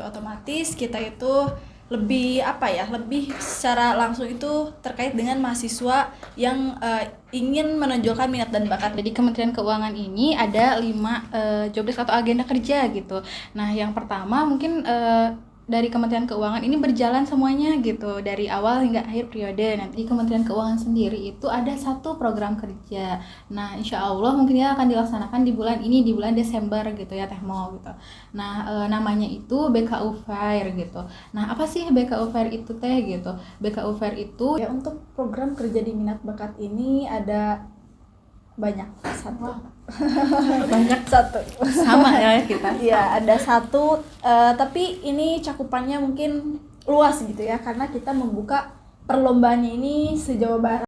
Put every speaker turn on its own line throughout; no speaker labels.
otomatis kita itu lebih lebih secara langsung itu terkait dengan mahasiswa yang ingin menonjolkan minat dan bakat.
Jadi Kementerian Keuangan ini ada 5 jobdesk atau agenda kerja gitu. Nah, yang pertama mungkin dari Kementerian Keuangan ini berjalan semuanya gitu dari awal hingga akhir periode. Nanti Kementerian Keuangan sendiri itu ada 1 program kerja. Nah, insya Allah mungkin ya akan dilaksanakan di bulan ini, di bulan Desember gitu ya Teh Mo gitu. Nah, namanya itu BKU Fair gitu. Nah, apa sih BKU Fair itu Teh gitu? BKU Fair itu
Ya, untuk program kerja di minat bakat ini ada banyak satu
sama ya kita.
Ya, ada 1 tapi ini cakupannya mungkin luas gitu ya, karena kita membuka perlombaannya ini se-Jawa Barat.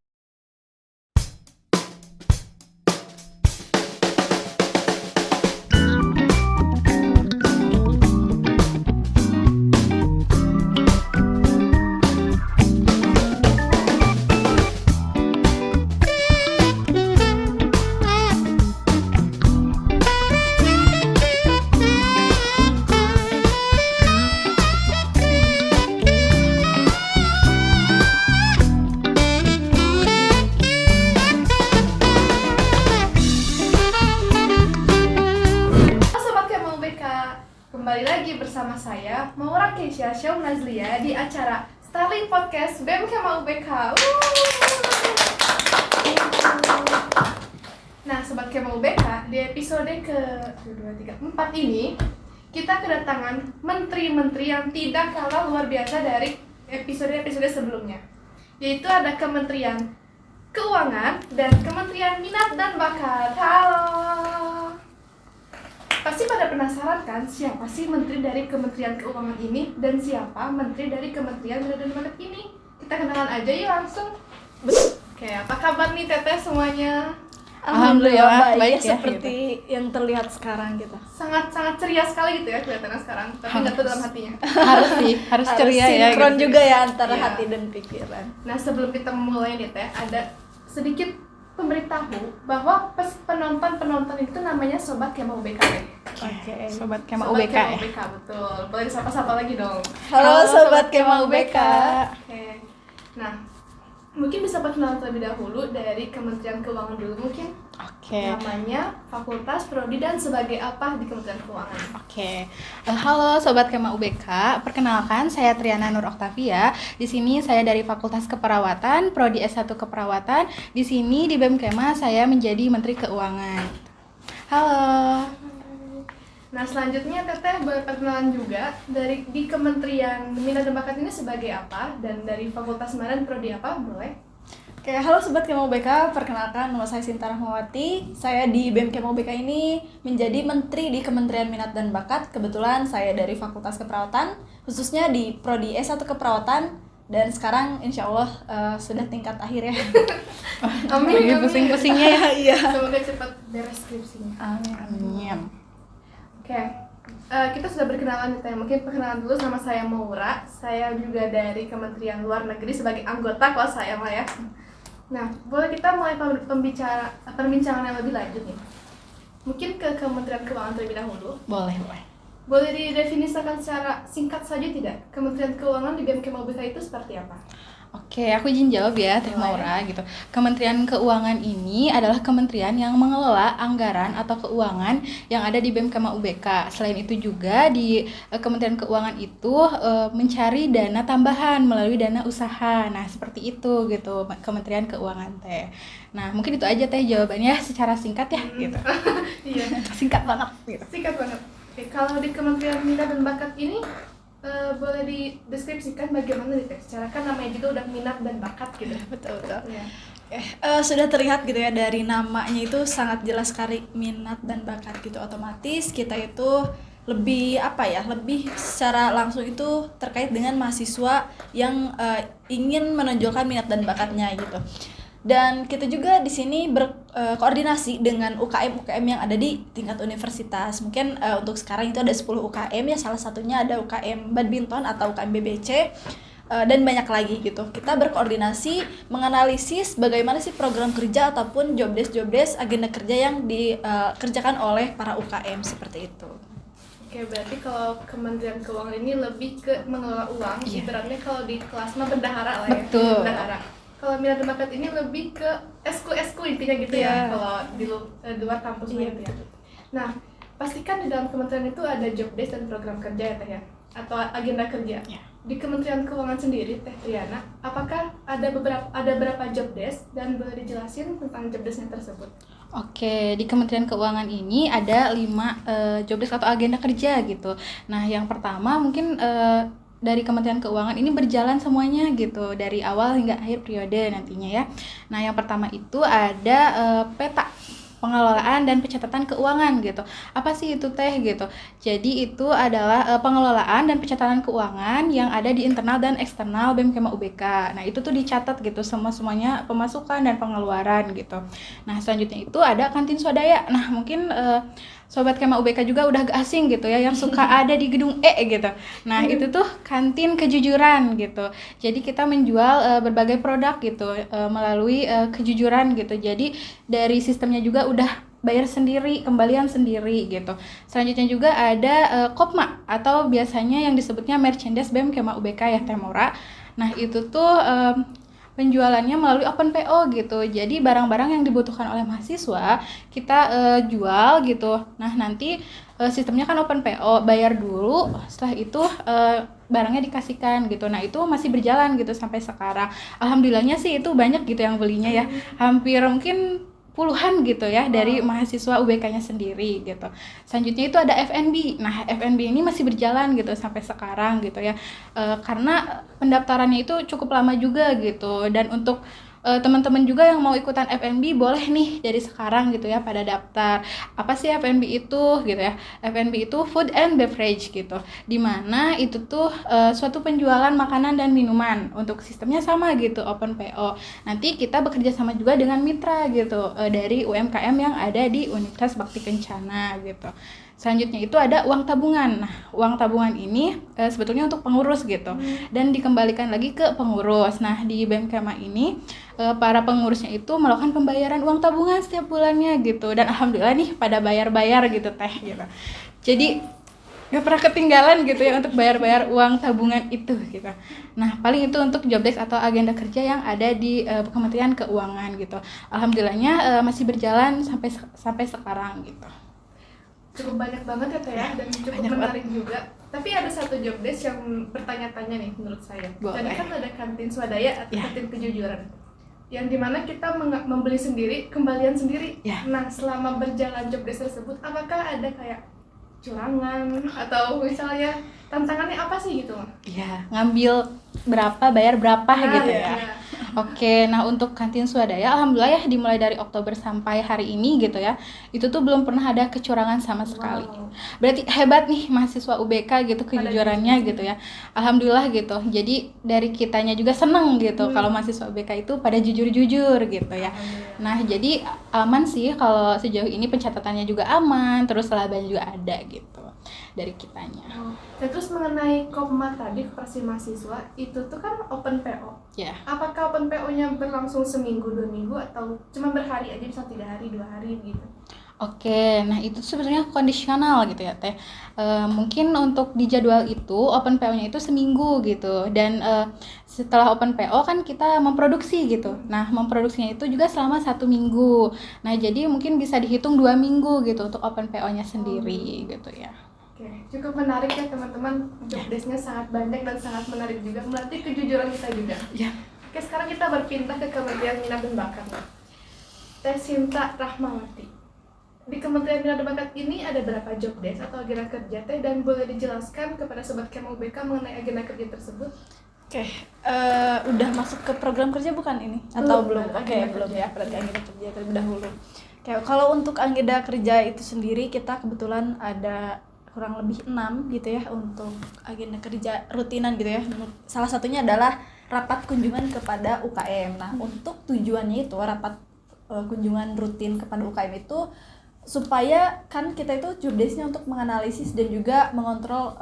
Kembali lagi bersama saya, Maura Keisha Syaum Nazlia di acara Starling Podcast BEM Kema UBK. Nah, Sobat Kema UBK, di episode ke-4 ini kita kedatangan menteri-menteri yang tidak kalah luar biasa dari episode-episode sebelumnya, yaitu ada Kementerian Keuangan dan Kementerian Minat dan Bakat. Halo! Pasti pada penasaran kan siapa sih menteri dari Kementerian Keuangan ini dan siapa menteri dari Kementerian Minat dan Bakat ini? Kita kenalan aja yuk langsung. Oke, apa kabar nih Teteh semuanya?
Alhamdulillah baik
ya,
seperti yang terlihat sekarang gitu.
Sangat ceria sekali gitu ya kelihatannya sekarang, tapi nggak tahu dalam hatinya.
harus ceria ya.
Sinkron
gitu.
juga ya antara
Iya.
hati dan pikiran.
Nah, sebelum kita mulai nih Teh, ada sedikit pemberitahu bahwa penonton itu namanya Sobat Kema UBK.
Oke.
Sobat Kema
Sobat
UBK
Kema
ya.
UBK, betul. Boleh disapa-sapa lagi dong.
Halo Sobat Kema UBK.
Oke. Nah, mungkin bisa perkenalan terlebih dahulu dari Kementerian Keuangan dulu mungkin.
Oke.
Namanya, fakultas, prodi, dan sebagai apa di Kementerian Keuangan.
Oke. Halo Sobat Kema UBK. Perkenalkan saya Triana Nur Oktavia. Di sini saya dari Fakultas Keperawatan, prodi S1 Keperawatan. Di sini di BEM Kema saya menjadi Menteri Keuangan. Halo.
Nah, selanjutnya Teteh boleh perkenalan juga di Kementerian Minat dan Bakat ini sebagai apa, dan dari fakultas mana dan prodi apa, boleh?
Oke, halo Sobat Kema UBK, perkenalkan nama saya Sinta Rahmawati. Saya di BEM Kema UBK ini menjadi Menteri di Kementerian Minat dan Bakat. Kebetulan saya dari Fakultas Keperawatan, khususnya di Prodi S1 Keperawatan, dan sekarang insya Allah sudah tingkat akhir ya.
Amin,
Lagi
amin.
pusing-pusingnya ya.
Iya.
Semoga cepat beres skripsinya.
Amin.
Oke, kita sudah berkenalan nih Teh. Mungkin perkenalan dulu, nama saya Maura. Saya juga dari Kementerian Luar Negeri sebagai anggota kalau saya mah ya. Nah, boleh kita mulai perbincangan yang lebih lanjut nih. Mungkin ke Kementerian Keuangan terlebih dahulu.
Boleh.
Boleh didefinisikan secara singkat saja tidak? Kementerian Keuangan di BEM Kema UBK itu seperti apa?
Oke, aku izin jawab ya, Teh Maura gitu. Kementerian Keuangan ini adalah kementerian yang mengelola anggaran atau keuangan yang ada di BEM Kema UBK. Selain itu juga di Kementerian Keuangan itu mencari dana tambahan melalui dana usaha. Nah, seperti itu gitu, Kementerian Keuangan Teh. Nah, mungkin itu aja Teh jawabannya secara singkat ya gitu.
Iya,
Singkat banget gitu.
singkat banget. Oke, kalau di Kementerian Minat dan Bakat ini boleh dideskripsikan bagaimana nih Teh? Secara kan namanya juga udah minat dan bakat gitu.
Betul.
Iya.
Sudah terlihat gitu ya dari namanya itu sangat jelas sekali minat dan bakat gitu. Otomatis kita itu lebih lebih secara langsung itu terkait dengan mahasiswa yang ingin menonjolkan minat dan bakatnya gitu. Dan kita juga di sini berkoordinasi dengan UKM yang ada di tingkat universitas. Mungkin untuk sekarang itu ada 10 UKM ya, salah satunya ada UKM badminton atau UKM BBC, dan banyak lagi gitu. Kita berkoordinasi menganalisis bagaimana sih program kerja ataupun jobdesk agenda kerja yang dikerjakan oleh para UKM seperti itu.
Oke, berarti kalau Kementerian Keuangan ini lebih ke mengelola uang,
Iya.
ibaratnya kalau di kelas mah bendahara lah ya.
Betul.
Bendahara. Kalau minat dan bakat ini lebih ke eskul intinya gitu
Iya.
ya, kalau di luar kampus
Iya,
gitu ya. Nah, pastikan di dalam kementerian itu ada job desk dan program kerja ya Teh ya, atau agenda kerja.
Iya.
Di Kementerian Keuangan sendiri, Teh Triana, apakah ada berapa job desk dan boleh dijelasin tentang job desknya tersebut?
Oke, di Kementerian Keuangan ini ada 5 job desk atau agenda kerja gitu. Nah, yang pertama mungkin dari Kementerian Keuangan ini berjalan semuanya gitu dari awal hingga akhir periode nantinya ya. Nah, yang pertama itu ada peta pengelolaan dan pencatatan keuangan gitu. Apa sih itu Teh gitu? Jadi itu adalah pengelolaan dan pencatatan keuangan yang ada di internal dan eksternal BEM Kema UBK. Nah, itu tuh dicatat gitu semuanya pemasukan dan pengeluaran gitu. Nah, selanjutnya itu ada kantin swadaya. Nah, mungkin Sobat Kema UBK juga udah gak asing gitu ya yang suka ada di gedung E gitu. Nah, itu tuh kantin kejujuran gitu. Jadi kita menjual berbagai produk gitu melalui kejujuran gitu. Jadi dari sistemnya juga udah bayar sendiri, kembalian sendiri gitu. Selanjutnya juga ada Kopma atau biasanya yang disebutnya merchandise BEM Kema UBK ya Temora. Nah, itu tuh penjualannya melalui open PO gitu. Jadi barang-barang yang dibutuhkan oleh mahasiswa kita jual gitu. Nah, nanti sistemnya kan open PO, bayar dulu, setelah itu barangnya dikasihkan gitu. Nah, itu masih berjalan gitu sampai sekarang. Alhamdulillahnya sih itu banyak gitu yang belinya ya. Hampir mungkin puluhan gitu ya dari mahasiswa UBK-nya sendiri gitu. Selanjutnya itu ada FNB. Nah, FNB ini masih berjalan gitu sampai sekarang gitu ya. Karena pendaftarannya itu cukup lama juga gitu, dan untuk teman-teman juga yang mau ikutan FNB boleh nih dari sekarang gitu ya pada daftar. Apa sih FNB itu gitu ya? FNB itu food and beverage gitu. Dimana itu tuh suatu penjualan makanan dan minuman. Untuk sistemnya sama gitu, open PO. Nanti kita bekerja sama juga dengan mitra gitu dari UMKM yang ada di Universitas Bakti Kencana gitu. Selanjutnya itu ada uang tabungan. Nah, uang tabungan ini sebetulnya untuk pengurus gitu dan dikembalikan lagi ke pengurus. Nah, di BEM Kema ini para pengurusnya itu melakukan pembayaran uang tabungan setiap bulannya gitu, dan alhamdulillah nih pada bayar-bayar gitu Teh gitu. Jadi gak pernah ketinggalan gitu ya untuk bayar-bayar uang tabungan itu gitu. Nah, paling itu untuk job desk atau agenda kerja yang ada di Kementerian Keuangan gitu. Alhamdulillahnya masih berjalan sampai sekarang gitu.
Cukup banyak banget ya Teh ya, dan cukup
Banyak
menarik juga. Tapi ada satu job desk yang bertanya-tanya nih menurut saya.
Boleh.
Jadi kan ada kantin swadaya atau
Ya.
kantin kejujuran, yang dimana kita membeli sendiri, kembalian sendiri.
Ya.
Nah, selama berjalan job desk tersebut, apakah ada kayak curangan atau misalnya tantangannya apa sih gitu?
Iya, ngambil berapa, bayar berapa gitu ya.
ya.
Oke, nah untuk kantin swadaya, alhamdulillah ya dimulai dari Oktober sampai hari ini gitu ya, itu tuh belum pernah ada kecurangan sama sekali.
Wow.
Berarti hebat nih mahasiswa UBK gitu kejujurannya gitu ya. Alhamdulillah gitu. Jadi dari kitanya juga seneng gitu kalau mahasiswa UBK itu pada jujur-jujur gitu ya. Nah, jadi aman sih kalau sejauh ini, pencatatannya juga aman, terus labanya juga ada gitu dari kitanya.
Dan terus mengenai Kopma tadi, koperasi mahasiswa, itu tuh kan open PO.
Ya.
Apakah open PO-nya berlangsung seminggu, 2 minggu, atau cuma berhari aja, bisa 3 hari, 2 hari gitu?
Oke, nah itu sebenarnya kondisional gitu ya Teh. Mungkin untuk di jadwal itu open PO-nya itu seminggu gitu, dan setelah open PO kan kita memproduksi gitu. Nah, memproduksinya itu juga selama 1 minggu. Nah, jadi mungkin bisa dihitung 2 minggu gitu untuk open PO-nya sendiri gitu ya.
Oke, cukup menarik ya teman-teman. Job desk-nya sangat banyak dan sangat menarik juga, melatih kejujuran kita juga.
Ya.
Oke, sekarang kita berpindah ke Kementerian Minat dan Bakat. Teh Sinta Rahmawati. Di Kementerian Minat dan Bakat ini ada berapa job desk atau agenda kerja Teh, dan boleh dijelaskan kepada Sobat Kema UBK mengenai agenda kerja tersebut?
Oke, udah masuk ke program kerja bukan ini? Atau belum?
Belum,
Oke,
agenda
belum
kerja.
ya, berarti agenda kerja terlebih dahulu. Oke, kalau untuk agenda kerja itu sendiri, kita kebetulan ada kurang lebih 6 gitu ya untuk agenda kerja rutinan gitu ya. Salah satunya adalah rapat kunjungan kepada UKM. Nah, untuk tujuannya itu rapat kunjungan rutin kepada UKM itu supaya kan kita itu job desk-nya untuk menganalisis dan juga mengontrol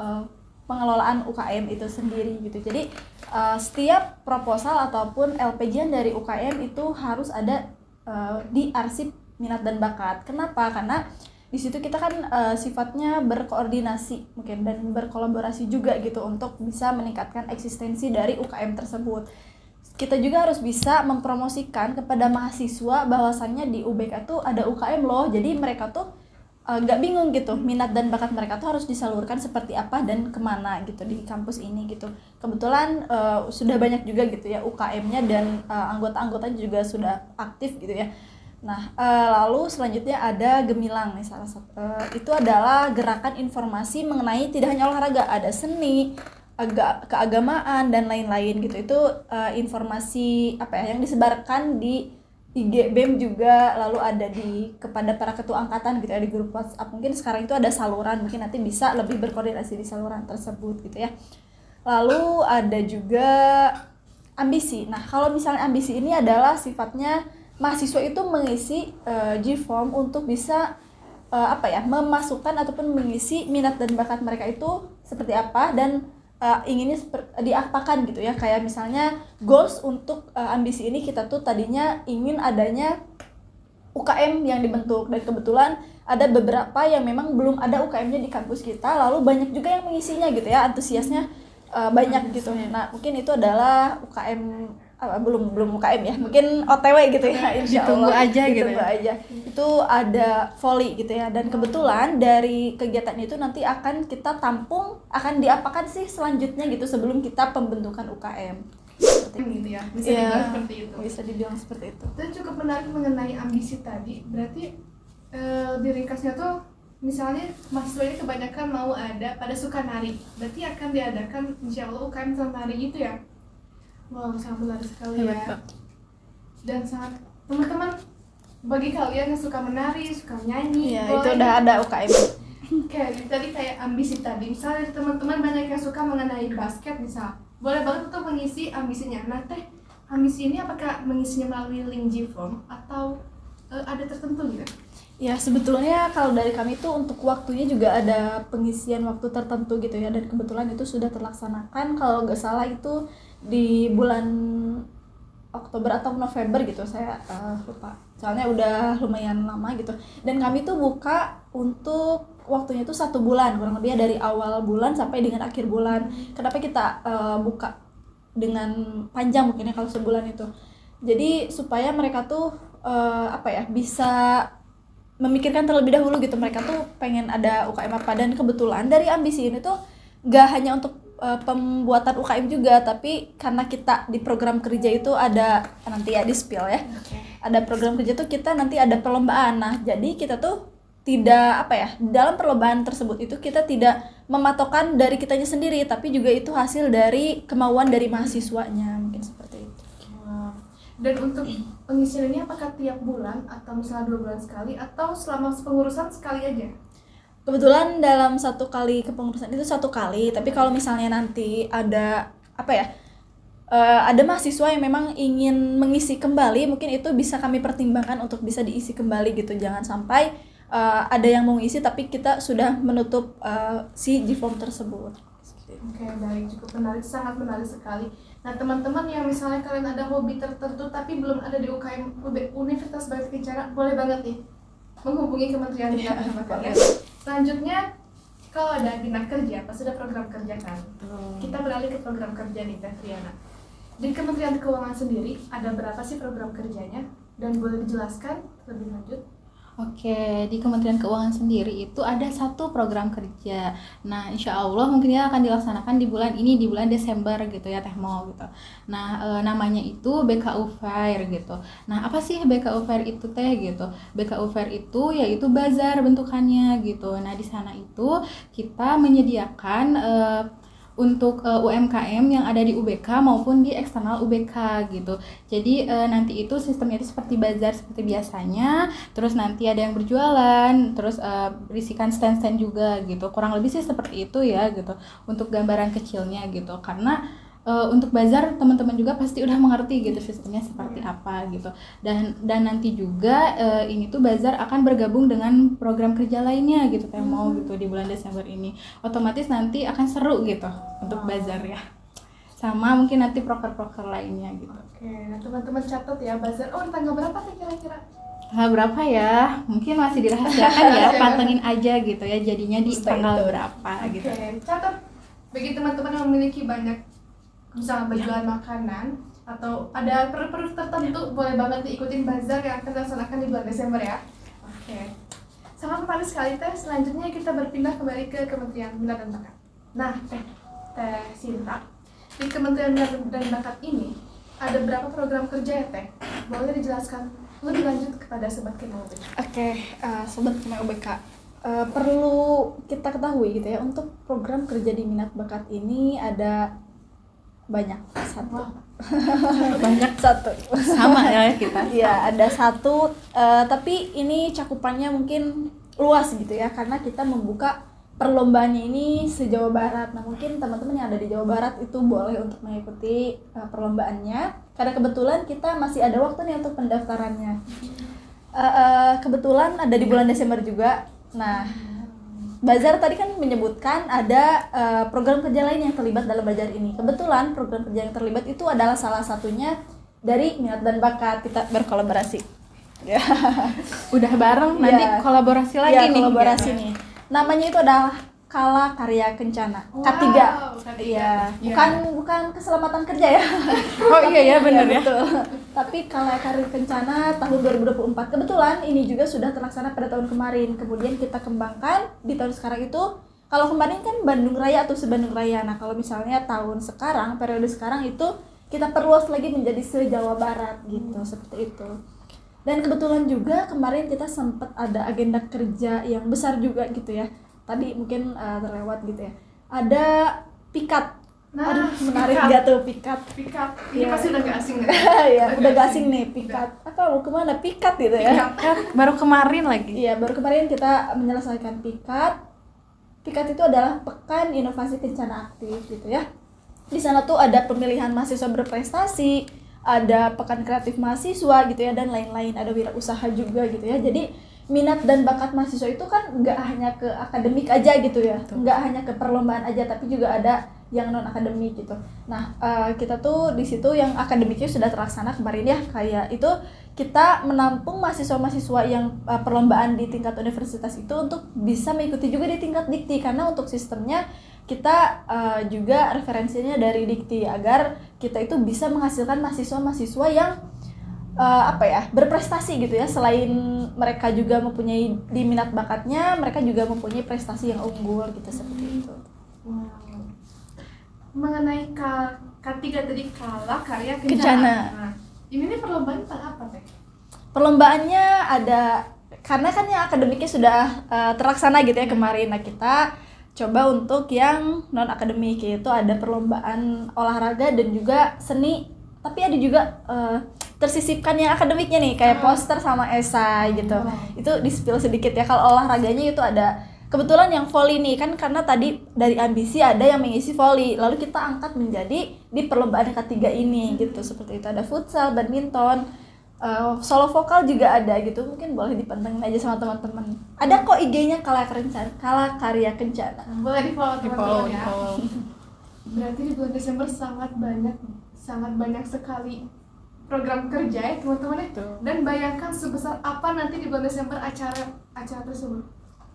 pengelolaan UKM itu sendiri gitu. Jadi setiap proposal ataupun LPJ dari UKM itu harus ada di arsip minat dan bakat. Kenapa? Karena di situ kita kan sifatnya berkoordinasi mungkin dan berkolaborasi juga gitu untuk bisa meningkatkan eksistensi dari UKM tersebut. Kita juga harus bisa mempromosikan kepada mahasiswa bahwasannya di UBK tuh ada UKM loh, jadi mereka tuh gak bingung gitu, minat dan bakat mereka tuh harus disalurkan seperti apa dan kemana gitu di kampus ini gitu. Kebetulan sudah banyak juga gitu ya UKM-nya dan anggota-anggotanya juga sudah aktif gitu ya. Nah, lalu selanjutnya ada Gemilang nih salah satu. Itu adalah gerakan informasi mengenai tidak hanya olahraga, ada seni, keagamaan dan lain-lain gitu. Itu informasi apa ya yang disebarkan di IG BEM juga, lalu ada kepada para ketua angkatan gitu ya di grup WhatsApp. Mungkin sekarang itu ada saluran, mungkin nanti bisa lebih berkoordinasi di saluran tersebut gitu ya. Lalu ada juga ambisi. Nah, kalau misalnya ambisi ini adalah sifatnya mahasiswa itu mengisi G-form untuk bisa memasukkan ataupun mengisi minat dan bakat mereka itu seperti apa dan inginnya diapakan gitu ya. Kayak misalnya goals untuk ambisi ini kita tuh tadinya ingin adanya UKM yang dibentuk, dan kebetulan ada beberapa yang memang belum ada UKM-nya di kampus kita, lalu banyak juga yang mengisinya gitu ya, antusiasnya banyak gitu. Nah, mungkin itu adalah UKM belum UKM ya, mungkin OTW gitu ya, insya
Ditunggu
Allah
aja gitu
ditunggu
ya.
aja. Itu ada volley gitu ya, dan kebetulan dari kegiatan itu nanti akan kita tampung, akan diapakan sih selanjutnya gitu sebelum kita pembentukan UKM seperti
gitu ya, bisa
Iya,
dibilang seperti itu.
bisa dibilang seperti itu.
Dan cukup menarik mengenai ambisi tadi, berarti di ringkasnya tuh misalnya mahasiswa ini kebanyakan mau ada pada suka nari, berarti akan diadakan insya Allah UKM tentang nari itu ya. Wow, sangat menarik sekali
Hebat,
ya.
Pak.
Dan sangat teman-teman, bagi kalian yang suka menari, suka nyanyi,
Iya, itu udah ada UKM.
kayak ambisi tadi, misalnya teman-teman banyak yang suka mengenai basket misal, boleh banget untuk mengisi ambisinya. Nah teh, ambisi ini apakah mengisinya melalui link G-form atau ada tertentu gitu?
Ya, sebetulnya kalau dari kami tuh untuk waktunya juga ada pengisian waktu tertentu gitu ya, dan kebetulan itu sudah terlaksanakan kalau nggak salah itu di bulan Oktober atau November gitu, saya lupa, soalnya udah lumayan lama gitu. Dan kami tuh buka untuk waktunya itu 1 bulan kurang lebih ya, dari awal bulan sampai dengan akhir bulan. Kenapa kita buka dengan panjang mungkin ya kalau sebulan itu, jadi supaya mereka tuh bisa memikirkan terlebih dahulu gitu, mereka tuh pengen ada UKM apa. Dan kebetulan dari ambisi ini tuh gak hanya untuk pembuatan UKM juga, tapi karena kita di program kerja itu ada nanti ya di spill ya, ada program kerja tuh kita nanti ada perlombaan. Nah, jadi kita tuh tidak dalam perlombaan tersebut itu kita tidak mematokkan dari kitanya sendiri, tapi juga itu hasil dari kemauan dari mahasiswanya, mungkin seperti itu.
Dan untuk pengisian ini apakah tiap bulan atau misalnya 2 bulan sekali atau selama pengurusan sekali aja?
Kebetulan dalam 1 kali kepengurusan itu 1 kali, tapi kalau misalnya nanti ada ada mahasiswa yang memang ingin mengisi kembali, mungkin itu bisa kami pertimbangkan untuk bisa diisi kembali gitu. Jangan sampai ada yang mau ngisi tapi kita sudah menutup si G-form tersebut.
Oke, baik, cukup menarik, sangat menarik sekali. Nah, teman-teman yang misalnya kalian ada hobi tertentu tapi belum ada di UKM Universitas Batu Kencana, boleh banget nih menghubungi Kementerian Bina Pendidikan ya. Selanjutnya, kalau ada Bina Kerja, pasti ada program kerja kan. Kita beralih ke program kerja nih, Teh Triana. Di Kementerian Keuangan sendiri, ada berapa sih program kerjanya? Dan boleh dijelaskan lebih lanjut?
Oke, di Kementerian Keuangan sendiri itu ada 1 program kerja. Nah, insya Allah mungkin ya akan dilaksanakan di bulan ini, di bulan Desember gitu ya Teh Mo gitu. Nah, namanya itu BKU Fair gitu. Nah, apa sih BKU Fair itu Teh gitu? BKU Fair itu yaitu bazar bentukannya gitu. Nah, di sana itu kita menyediakan untuk UMKM yang ada di UBK maupun di eksternal UBK gitu. Jadi nanti itu sistemnya itu seperti bazar seperti biasanya, terus nanti ada yang berjualan, terus berisikan stand-stand juga gitu. Kurang lebih sih seperti itu ya gitu untuk gambaran kecilnya gitu. Karena untuk bazar teman-teman juga pasti udah mengerti gitu sistemnya seperti apa gitu. Dan nanti juga ini tuh bazar akan bergabung dengan program kerja lainnya gitu Teh Mo gitu di bulan Desember ini. Otomatis nanti akan seru gitu untuk bazar ya. Sama mungkin nanti proker-proker lainnya gitu.
Oke, nah teman-teman catat ya, bazar. Oh, tanggal berapa sih kira-kira?
Tanggal berapa ya? Mungkin masih dirahasiakan ya, pantengin aja gitu ya. Jadinya di
Stay
tanggal
tune.
berapa gitu.
Oke, catat bagi teman-teman yang memiliki banyak misalnya berjualan makanan atau ada perut-perut tertentu, boleh banget diikutin bazar yang akan dilaksanakan di bulan Desember ya. Oke. Sangat menarik sekali Teh. Selanjutnya kita berpindah kembali ke Kementerian Minat dan Bakat. Nah, Teh Sinta, di Kementerian Minat dan Bakat ini ada berapa program kerja ya Teh? Boleh dijelaskan lebih lanjut kepada Sobat Kema UBK?
Oke, Sobat Kema UBK, perlu kita ketahui gitu ya, untuk program kerja di minat bakat ini ada banyak, satu.
Banyak
Satu.
sama ya kita.
Iya, ada satu, tapi ini cakupannya mungkin luas gitu ya, karena kita membuka perlombaannya ini se-Jawa Barat. Nah, mungkin teman-teman yang ada di Jawa Barat itu boleh untuk mengikuti perlombaannya, karena kebetulan kita masih ada waktu nih untuk pendaftarannya. Kebetulan ada di bulan Desember juga. Nah, Bazar tadi kan menyebutkan ada program kerja lain yang terlibat dalam Bazar ini. Kebetulan program kerja yang terlibat itu adalah salah satunya dari minat dan bakat, kita berkolaborasi. Ya.
Udah bareng nanti
Iya.
kolaborasi lagi
Iya,
nih.
kolaborasi
gitu.
nih. Namanya itu adalah Kala Karya Kencana.
Wow,
K3.
K3.
Iya,
Iya.
bukan keselamatan kerja ya.
Oh iya ya benar
Iya,
ya.
betul. Tapi Kala Karya Kencana tahun 2024. Kebetulan ini juga sudah terlaksana pada tahun kemarin. Kemudian kita kembangkan di tahun sekarang itu. Kalau kemarin kan Bandung Raya atau se-Bandung Raya. Nah, kalau misalnya tahun sekarang, periode sekarang itu kita perluas lagi menjadi se-Jawa Barat gitu, seperti itu. Dan kebetulan juga kemarin kita sempat ada agenda kerja yang besar juga gitu ya. Tadi mungkin terlewat gitu ya. Ada pikat.
Nah,
Aduh, menarik
pikat.
gak tuh pikat?
Pick-up. Ini
Iya.
pasti udah gak asing kan?
Ya, udah gak asing nih pikat. Apa mau kemana? Pikat gitu ya.
Pick-up.
Kan baru kemarin lagi.
Iya, baru kemarin kita menyelesaikan pikat. Pikat itu adalah Pekan Inovasi Kencana Aktif gitu ya. Di sana tuh ada pemilihan mahasiswa berprestasi, ada pekan kreatif mahasiswa gitu ya, dan lain-lain, ada wirausaha juga gitu ya. Jadi minat dan bakat mahasiswa itu kan nggak hanya ke akademik aja gitu ya, nggak hanya ke perlombaan aja, tapi juga ada yang non akademik gitu. Nah, kita tuh di situ yang akademiknya sudah terlaksana kemarin ya, kayak itu kita menampung mahasiswa-mahasiswa yang perlombaan di tingkat universitas itu untuk bisa mengikuti juga di tingkat dikti, karena untuk sistemnya kita juga referensinya dari dikti agar kita itu bisa menghasilkan mahasiswa-mahasiswa yang berprestasi gitu ya. Selain mereka juga mempunyai di minat bakatnya, mereka juga mempunyai prestasi yang unggul gitu, seperti itu.
Wow. Mengenai K3 tadi Kala Karya
Kencana.
Kencana. Nah, ini nih perlombaan tentang apa Teh?
Perlombaannya ada, karena kan yang akademiknya sudah terlaksana gitu ya kemarin. Nah, kita coba untuk yang non akademik, yaitu ada perlombaan olahraga dan juga seni, tapi ada juga tersisipkan yang akademiknya nih, kayak poster sama esai gitu. Itu di-spill sedikit ya. Kalau olahraganya itu ada kebetulan yang volley nih kan, karena tadi dari ambisi ada yang mengisi volley, lalu kita angkat menjadi di perlombaan ketiga ini gitu. Seperti itu, ada futsal, badminton, solo vokal juga ada gitu. Mungkin boleh dipantengin aja sama teman-teman. Ada kok IG-nya Kala Karya Kencana.
Boleh di-follow teman-teman ya.
Di-follow.
Berarti di bulan Desember sangat banyak sekali program kerja ya teman-teman ya.
Betul.
Dan bayangkan sebesar apa nanti di bulan Desember acara tersebut.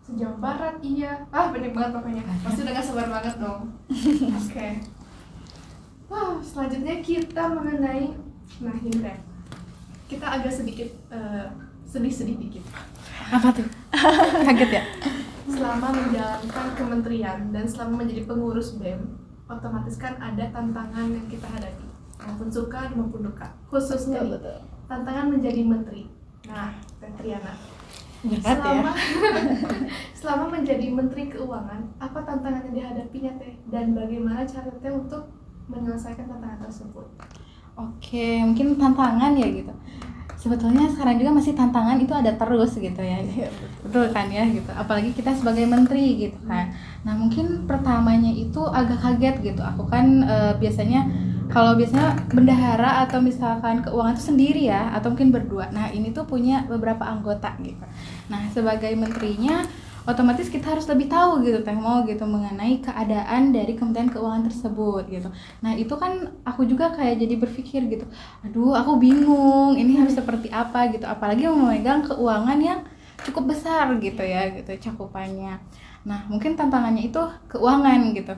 Se-Jawa Barat iya. Banyak banget pokoknya. Pasti udah gak sabar banget dong. Oke. Selanjutnya kita mengenai ini Teh. Kita agak sedikit sedih dikit.
Apa tuh? Kaget ya?
Selama menjalankan kementerian dan selama menjadi pengurus BEM, otomatis kan ada tantangan yang kita hadapi, maupun suka maupun duka. Khususnya nih,
Betul.
tantangan menjadi menteri. Nah, Teh Triana,
Berat ya.
selama menjadi menteri keuangan, apa tantangan yang dihadapinya Teh? Dan bagaimana cara Teh untuk menyelesaikan tantangan tersebut?
Oke, mungkin tantangan ya gitu. Sebetulnya sekarang juga masih tantangan itu ada terus gitu ya. Betul kan ya gitu. Apalagi kita sebagai menteri gitu kan. Nah, mungkin pertamanya itu agak kaget gitu. Aku kan biasanya bendahara atau misalkan keuangan itu sendiri ya, atau mungkin berdua. Nah, ini tuh punya beberapa anggota gitu. Nah, sebagai menterinya otomatis kita harus lebih tahu gitu Temo gitu mengenai keadaan dari Kementerian Keuangan tersebut gitu. Nah itu kan aku juga kayak jadi berpikir gitu, aduh aku bingung ini harus seperti apa gitu, apalagi memegang keuangan yang cukup besar gitu ya gitu cakupannya. Nah mungkin tantangannya itu keuangan gitu,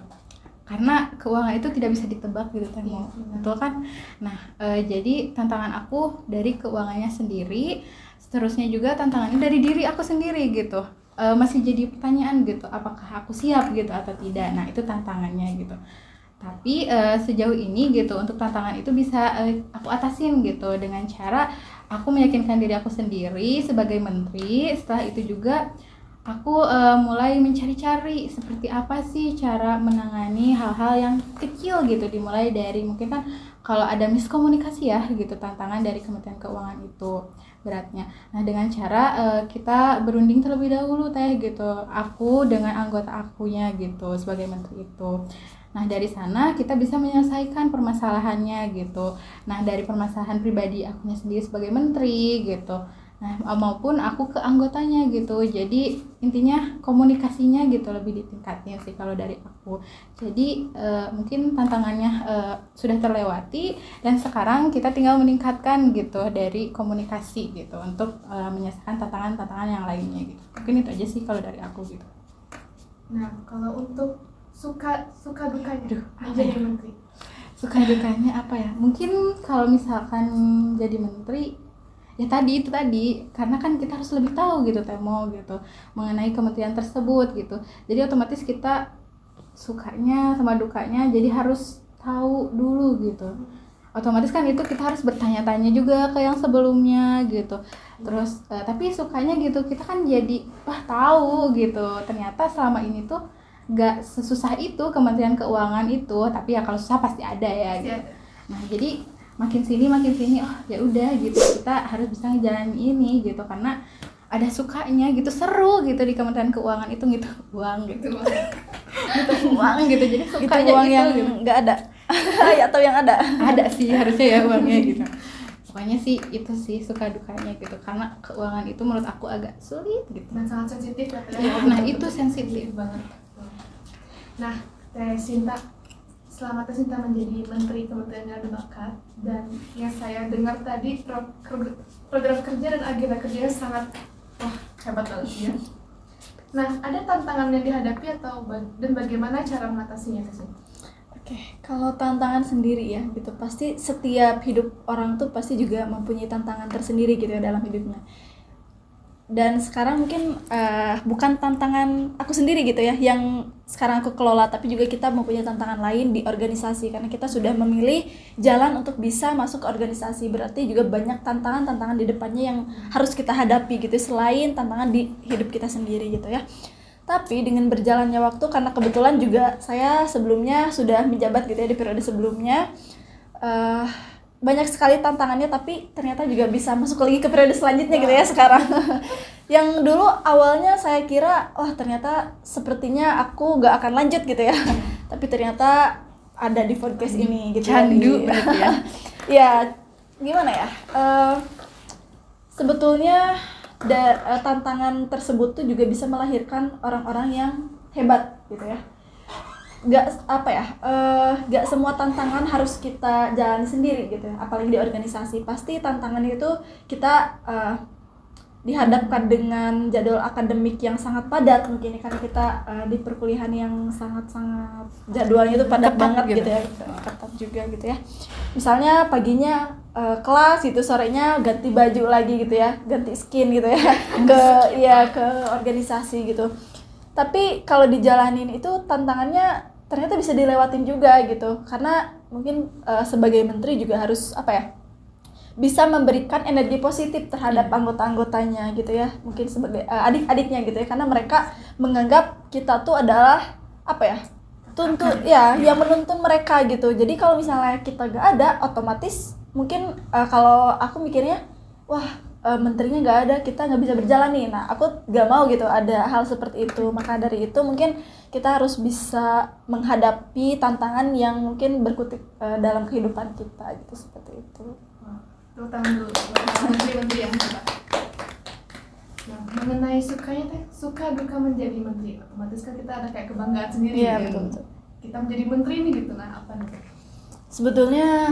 karena keuangan itu tidak bisa ditebak gitu Temo, betul kan? Nah jadi tantangan aku dari keuangannya sendiri, seterusnya juga tantangannya dari diri aku sendiri gitu. Masih jadi pertanyaan gitu, apakah aku siap gitu atau tidak. Nah itu tantangannya gitu. Tapi sejauh ini gitu untuk tantangan itu bisa aku atasin gitu dengan cara aku meyakinkan diri aku sendiri sebagai menteri. Setelah itu juga aku mulai mencari-cari seperti apa sih cara menangani hal-hal yang kecil gitu, dimulai dari mungkin kan kalau ada miskomunikasi ya gitu, tantangan dari Kementerian Keuangan itu beratnya. Nah dengan cara kita berunding terlebih dahulu teh gitu, aku dengan anggota akunya gitu sebagai menteri itu. Nah dari sana kita bisa menyelesaikan permasalahannya gitu. Nah dari permasalahan pribadi akunya sendiri sebagai menteri gitu, nah maupun aku ke anggotanya gitu. Jadi intinya komunikasinya gitu lebih ditingkatin sih kalau dari aku. Jadi mungkin tantangannya sudah terlewati dan sekarang kita tinggal meningkatkan gitu dari komunikasi gitu untuk menyelesaikan tantangan-tantangan yang lainnya gitu. Mungkin itu aja sih kalau dari aku gitu.
Nah, kalau untuk suka dukanya
Apa
menjadi
ya?
menteri.
Suka dukanya apa ya? Mungkin kalau misalkan jadi menteri ya tadi karena kan kita harus lebih tahu gitu Temo gitu mengenai kementerian tersebut gitu. Jadi otomatis kita sukanya sama dukanya jadi harus tahu dulu gitu. Otomatis kan itu kita harus bertanya-tanya juga ke yang sebelumnya gitu. Terus tapi sukanya gitu kita kan jadi wah tahu gitu. Ternyata selama ini tuh gak sesusah itu Kementerian Keuangan itu, tapi ya kalau susah pasti ada ya gitu. Nah jadi makin sini oh ya udah gitu kita harus bisa ngejalanin ini gitu karena ada sukanya gitu, seru gitu di Kementerian Keuangan itu gitu uang gitu gitu uang gitu, jadi
Gitu
sukanya
uang
itu
yang
gitu.
nggak ada atau yang ada.
Ada sih harusnya ya uangnya gitu. Pokoknya sih itu sih suka dukanya gitu karena keuangan itu menurut aku agak sulit gitu.
Dan sangat sensitif ya, Teh.
Nah itu sensitif banget.
Nah, Teh Sinta, selama Teh Sinta menjadi Menteri Kementerian Minat dan Bakat, dan yang saya dengar tadi program kerja dan agenda kerjanya sangat hebat banget ya. Nah, ada tantangan yang dihadapi dan bagaimana cara mengatasinya, Teh Sinta?
Oke, kalau tantangan sendiri ya gitu, pasti setiap hidup orang tuh pasti juga mempunyai tantangan tersendiri gitu ya dalam hidupnya. Dan sekarang mungkin bukan tantangan aku sendiri gitu ya yang sekarang aku kelola, tapi juga kita mempunyai tantangan lain di organisasi karena kita sudah memilih jalan untuk bisa masuk ke organisasi. Berarti juga banyak tantangan-tantangan di depannya yang harus kita hadapi gitu selain tantangan di hidup kita sendiri gitu ya. Tapi dengan berjalannya waktu, karena kebetulan juga saya sebelumnya sudah menjabat gitu ya di periode sebelumnya, banyak sekali tantangannya, tapi ternyata juga bisa masuk lagi ke periode selanjutnya gitu ya sekarang. Yang dulu awalnya saya kira, ternyata sepertinya aku gak akan lanjut gitu ya. Tapi ternyata ada di podcast ini gitu
Candu
ya.
berarti ya.
Ya, gimana ya? Sebetulnya tantangan tersebut tuh juga bisa melahirkan orang-orang yang hebat gitu ya. Gak semua tantangan harus kita jalani sendiri gitu ya. Apalagi di organisasi, pasti tantangan itu kita dihadapkan dengan jadwal akademik yang sangat padat mungkin karena kita di perkuliahan yang sangat-sangat jadwalnya itu padat
Ketat
banget
gitu.
gitu ya, ketat juga gitu ya. Misalnya paginya kelas gitu, sorenya ganti baju lagi gitu ya, ganti skin gitu ya ke organisasi gitu. Tapi kalau dijalanin itu tantangannya ternyata bisa dilewatin juga gitu, karena mungkin sebagai menteri juga harus bisa memberikan energi positif terhadap anggota-anggotanya gitu ya, mungkin sebagai adik-adiknya gitu ya, karena mereka menganggap kita tuh adalah yang menuntun mereka gitu. Jadi kalau misalnya kita gak ada, otomatis mungkin kalau aku mikirnya menterinya gak ada, kita gak bisa berjalan nih. Nah aku gak mau gitu ada hal seperti itu. Maka dari itu mungkin kita harus bisa menghadapi tantangan yang mungkin berkutik dalam kehidupan kita gitu, seperti itu.
Tepuk tangan dulu buat menteri-menteri yang hebat. Nah, mengenai sukanya teh, suka duka menjadi menteri, otomatis kan kita ada kayak kebanggaan sendiri.
Iya,
gitu.
betul.
Kita menjadi menteri nih gitu, nah apa nih?
Sebetulnya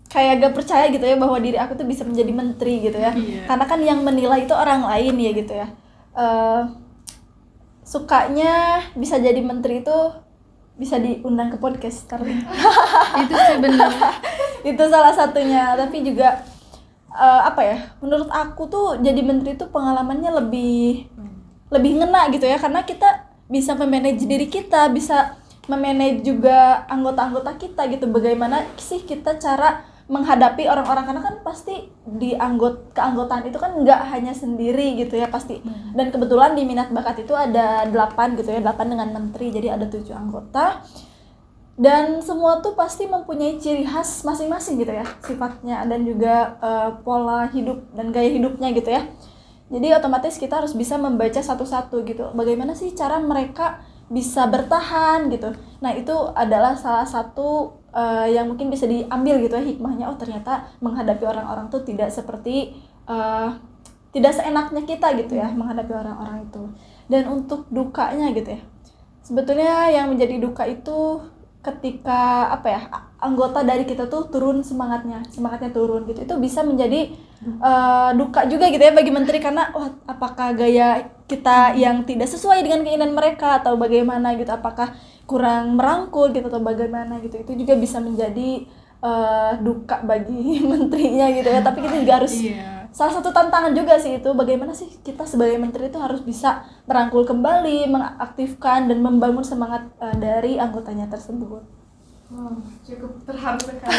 kayak gak percaya gitu ya bahwa diri aku tuh bisa menjadi menteri gitu ya. Karena kan yang menilai itu orang lain ya gitu ya. Sukanya bisa jadi menteri itu bisa diundang ke podcast karena
Itu sih benar.
itu salah satunya. Tapi juga apa ya, menurut aku tuh jadi menteri itu pengalamannya lebih ngena gitu ya, karena kita bisa memanage diri kita, bisa memanage juga anggota-anggota kita gitu. Bagaimana sih kita cara menghadapi orang-orang, karena kan pasti di keanggotaan itu kan nggak hanya sendiri gitu ya pasti. Dan kebetulan di minat bakat itu ada 8 gitu ya, 8 dengan menteri, jadi ada 7 anggota. Dan semua tuh pasti mempunyai ciri khas masing-masing gitu ya sifatnya, dan juga pola hidup dan gaya hidupnya gitu ya. Jadi otomatis kita harus bisa membaca satu-satu gitu, bagaimana sih cara mereka bisa bertahan gitu. Nah itu adalah salah satu yang mungkin bisa diambil gitu ya hikmahnya. Oh ternyata menghadapi orang-orang tuh tidak seperti tidak seenaknya kita gitu ya menghadapi orang-orang itu. Dan untuk dukanya gitu ya, sebetulnya yang menjadi duka itu ketika apa ya, anggota dari kita tuh semangatnya turun gitu. Itu bisa menjadi duka juga gitu ya bagi menteri, karena wah, apakah gaya kita yang tidak sesuai dengan keinginan mereka atau bagaimana gitu, apakah kurang merangkul gitu atau bagaimana gitu. Itu juga bisa menjadi duka bagi menterinya gitu ya. Tapi kita juga harus salah satu tantangan juga sih itu, bagaimana sih kita sebagai menteri itu harus bisa merangkul kembali, mengaktifkan dan membangun semangat dari anggotanya tersebut.
Cukup terharu sekali.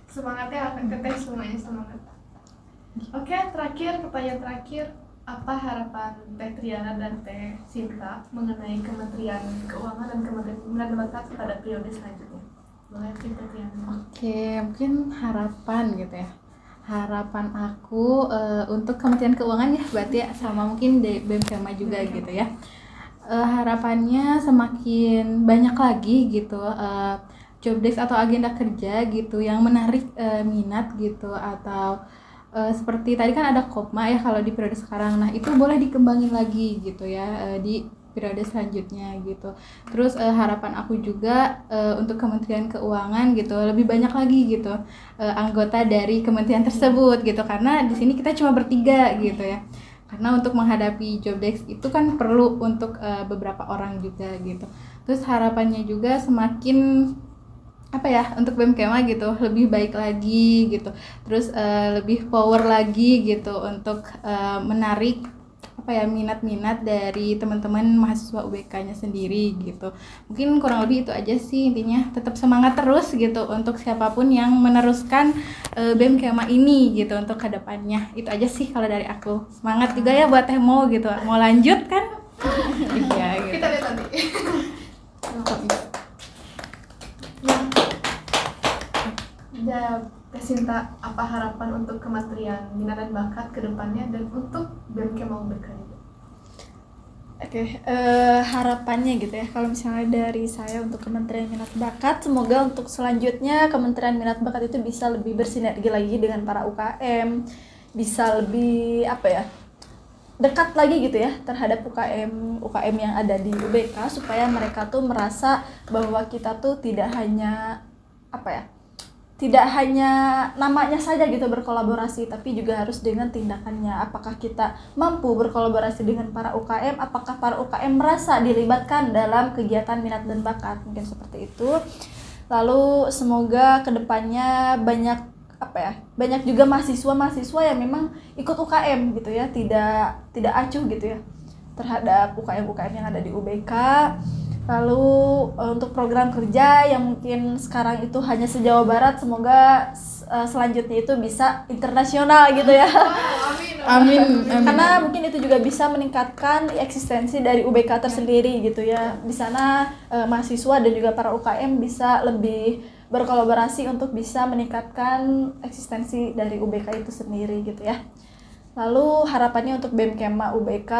Semangatnya akan keteh semuanya, semangat. Oke, pertanyaan terakhir, apa harapan Teh Triana dan Teh Sinta mengenai Kementerian Keuangan dan Kementerian Minat dan Bakat pada periode selanjutnya? Boleh Teh Triana?
Oke, mungkin harapan gitu ya. Harapan aku untuk Kementerian Keuangan ya, berarti ya, sama mungkin di BMKMA juga gitu ya. Harapannya semakin banyak lagi gitu job desk atau agenda kerja gitu yang menarik minat gitu, atau seperti tadi kan ada Kopma ya kalau di periode sekarang. Nah itu boleh dikembangin lagi gitu ya di periode selanjutnya gitu. Terus harapan aku juga untuk Kementerian Keuangan gitu lebih banyak lagi gitu anggota dari kementerian tersebut gitu, karena di sini kita cuma bertiga gitu ya. Karena untuk menghadapi job desk itu kan perlu untuk beberapa orang juga gitu. Terus harapannya juga semakin apa ya, untuk BMKMA gitu lebih baik lagi gitu. Terus lebih power lagi gitu untuk menarik apa ya, minat-minat dari teman-teman mahasiswa UBK-nya sendiri gitu. Mungkin kurang lebih itu aja sih intinya. Tetap semangat terus gitu untuk siapapun yang meneruskan BMKMA ini gitu untuk kedepannya. Itu aja sih kalau dari aku. Semangat juga ya buat Teh Mo gitu. Mau lanjut kan? Iya gitu.
Kita lihat nanti. Ya, Teh Sinta, apa harapan untuk Kementerian Minat dan Bakat ke depannya dan untuk BMKMA UBK juga?
Oke, harapannya gitu ya, kalau misalnya dari saya untuk Kementerian Minat Bakat, semoga untuk selanjutnya Kementerian Minat Bakat itu bisa lebih bersinergi lagi dengan para UKM, bisa lebih apa ya, dekat lagi gitu ya terhadap UKM yang ada di UBK, supaya mereka tuh merasa bahwa kita tuh tidak hanya apa ya, tidak hanya namanya saja gitu berkolaborasi, tapi juga harus dengan tindakannya. Apakah kita mampu berkolaborasi dengan para UKM, apakah para UKM merasa dilibatkan dalam kegiatan minat dan bakat, mungkin seperti itu. Lalu semoga kedepannya banyak apa ya, banyak juga mahasiswa yang memang ikut UKM gitu ya, tidak acuh gitu ya terhadap UKM yang ada di UBK. Lalu untuk program kerja yang mungkin sekarang itu hanya se-Jawa Barat, semoga selanjutnya itu bisa internasional gitu ya.
Amin.
Karena mungkin itu juga bisa meningkatkan eksistensi dari UBK tersendiri gitu ya. Di sana mahasiswa dan juga para UKM bisa lebih berkolaborasi untuk bisa meningkatkan eksistensi dari UBK itu sendiri gitu ya. Lalu harapannya untuk BMKMA UBK,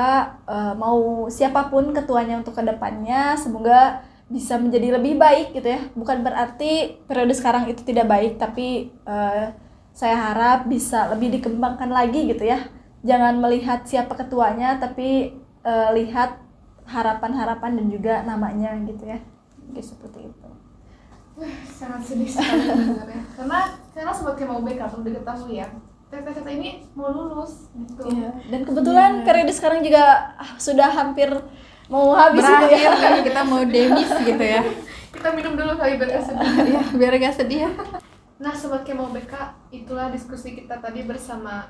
mau siapapun ketuanya untuk kedepannya, semoga bisa menjadi lebih baik gitu ya. Bukan berarti periode sekarang itu tidak baik, tapi saya harap bisa lebih dikembangkan lagi gitu ya. Jangan melihat siapa ketuanya, tapi lihat harapan-harapan dan juga namanya gitu ya. Jadi seperti itu.
Sangat sedih sekali sebenarnya. Karena Sobat Kemau BK perlu diketahui ya, Tete ini mau lulus gitu.
Iya. Dan kebetulan periode sekarang juga sudah hampir mau habis gitu
Berakhir
ya.
kali kita mau demis gitu ya.
Kita minum dulu kali biar gak sedih.
Ya, biar gak sedih.
Nah, Sobat Kemau BK, itulah diskusi kita tadi bersama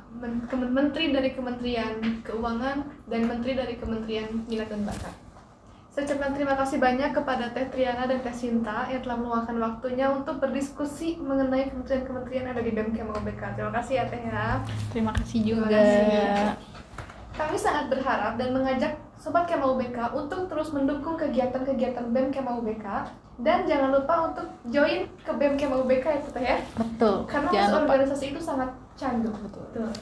Menteri dari Kementerian Keuangan dan Menteri dari Kementerian Minat dan Bakat. Saya ucapkan terima kasih banyak kepada Teh Triana dan Teh Sinta yang telah meluangkan waktunya untuk berdiskusi mengenai kementerian-kementerian yang ada di BEM Kemau BK. Terima kasih ya Teh ya.
Terima kasih
Terima
juga.
kasih. Kami sangat berharap dan mengajak Sobat Kemau BK untuk terus mendukung kegiatan-kegiatan BEM Kemau BK, dan jangan lupa untuk join ke BEM Kemau BK ya Teh ya.
Betul.
Karena
Jangan
masuk
lupa.
organisasi itu sangat candu. Betul.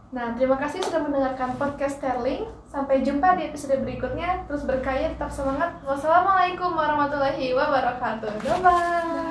Nah, terima kasih sudah mendengarkan podcast Sterling. Sampai jumpa di episode berikutnya. Terus berkarya, tetap semangat. Wassalamualaikum warahmatullahi wabarakatuh. Bye-bye.